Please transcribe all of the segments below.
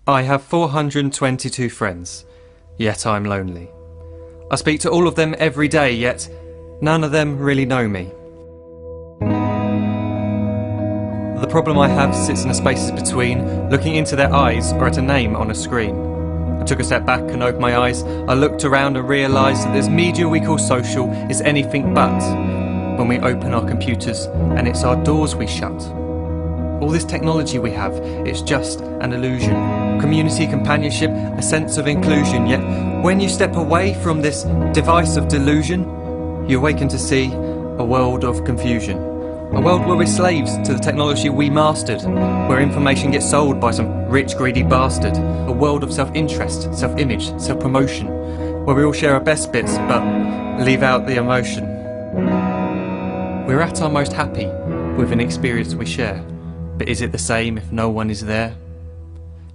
I have 422 friends, yet I'm lonely. I speak to all of them every day, yet none of them really know me. The problem I have sits in the spaces between looking into their eyes or at a name on a screen. I took a step back and opened my eyes. I looked around and realised that this media we call social is anything but when we open our computers and it's our doors we shut. All this technology we have, it's just an illusion. Community, companionship, a sense of inclusion. Yet when you step away from this device of delusion, you awaken to see a world of confusion. A world where we're slaves to the technology we mastered, where information gets sold by some rich, greedy bastard. A world of self-interest, self-image, self-promotion, where we all share our best bits but leave out the emotion. We're at our most happy with an experience we share. But is it the same if no one is there?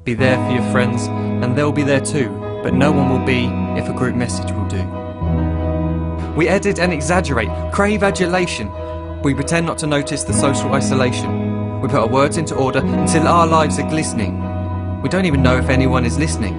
Be there for your friends and they'll be there too, but no one will be if a group message will do. We edit and exaggerate, crave adulation. We pretend not to notice the social isolation. We put our words into order until our lives are glistening. We don't even know if anyone is listening.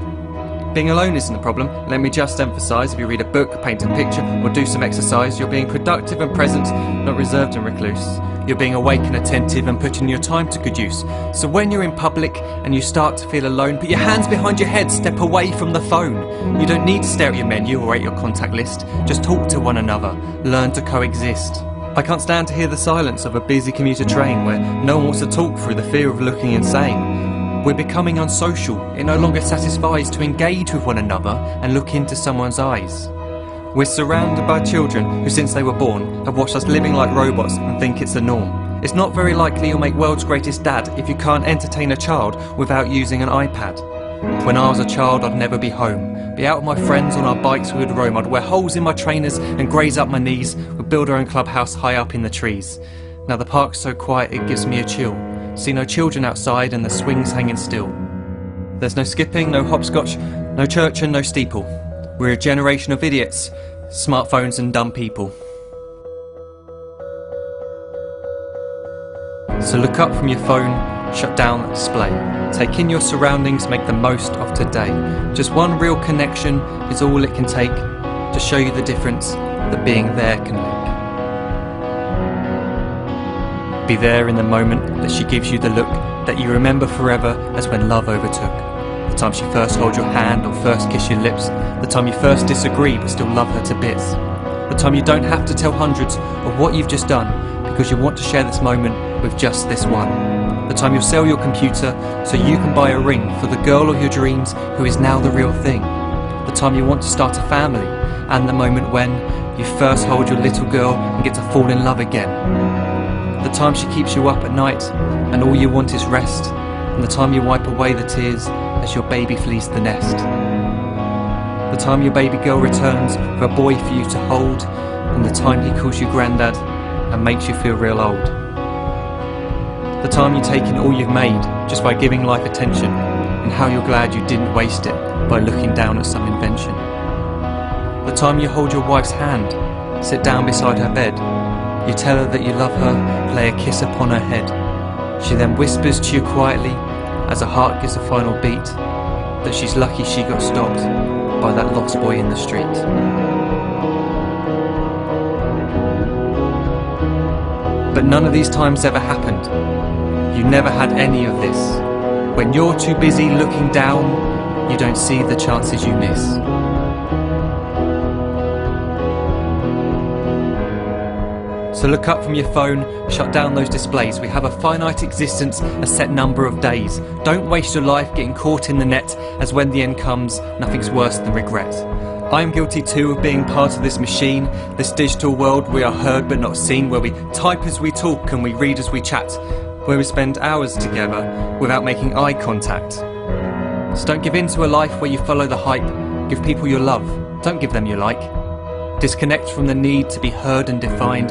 Being alone isn't the problem. Let me just emphasise, if you read a book, paint a picture or do some exercise, you're being productive and present, not reserved and recluse. You're being awake and attentive and putting your time to good use. So when you're in public and you start to feel alone, put your hands behind your head, step away from the phone. You don't need to stare at your menu or at your contact list. Just talk to one another, learn to coexist. I can't stand to hear the silence of a busy commuter train where no one wants to talk through the fear of looking insane. We're becoming unsocial. It no longer satisfies to engage with one another and look into someone's eyes. We're surrounded by children who since they were born have watched us living like robots and think it's the norm. It's not very likely you'll make world's greatest dad if you can't entertain a child without using an iPad. When I was a child I'd never be home. Be out with my friends on our bikes we would roam. I'd wear holes in my trainers and graze up my knees. We'd build our own clubhouse high up in the trees. Now the park's so quiet it gives me a chill. See no children outside and the swings hanging still. There's no skipping, no hopscotch, no church and no steeple. We're a generation of idiots, smartphones and dumb people. So look up from your phone, shut down the display. Take in your surroundings, make the most of today. Just one real connection is all it can take to show you the difference that being there can make. Be there in the moment that she gives you the look that you remember forever as when love overtook. The time she first holds your hand or first kiss your lips. The time you first disagree but still love her to bits. The time you don't have to tell hundreds of what you've just done because you want to share this moment with just this one. The time you'll sell your computer so you can buy a ring for the girl of your dreams who is now the real thing. The time you want to start a family and the moment when you first hold your little girl and get to fall in love again. The time she keeps you up at night and all you want is rest. And the time you wipe away the tears as your baby flees the nest. The time your baby girl returns for a boy for you to hold, and the time he calls you granddad and makes you feel real old. The time you take in all you've made just by giving life attention, and how you're glad you didn't waste it by looking down at some invention. The time you hold your wife's hand, sit down beside her bed, you tell her that you love her, lay a kiss upon her head. She then whispers to you quietly as her heart gives a final beat that she's lucky she got stopped by that lost boy in the street. But none of these times ever happened. You never had any of this. When you're too busy looking down, you don't see the chances you miss. So look up from your phone, shut down those displays. We have a finite existence, a set number of days. Don't waste your life getting caught in the net, as when the end comes, nothing's worse than regret. I am guilty too of being part of this machine, this digital world we are heard but not seen, where we type as we talk and we read as we chat, where we spend hours together without making eye contact. So don't give in to a life where you follow the hype. Give people your love, don't give them your like. Disconnect from the need to be heard and defined.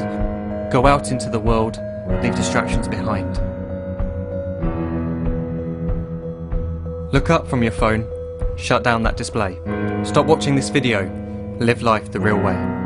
Go out into the world, leave distractions behind. Look up from your phone, shut down that display. Stop watching this video, live life the real way.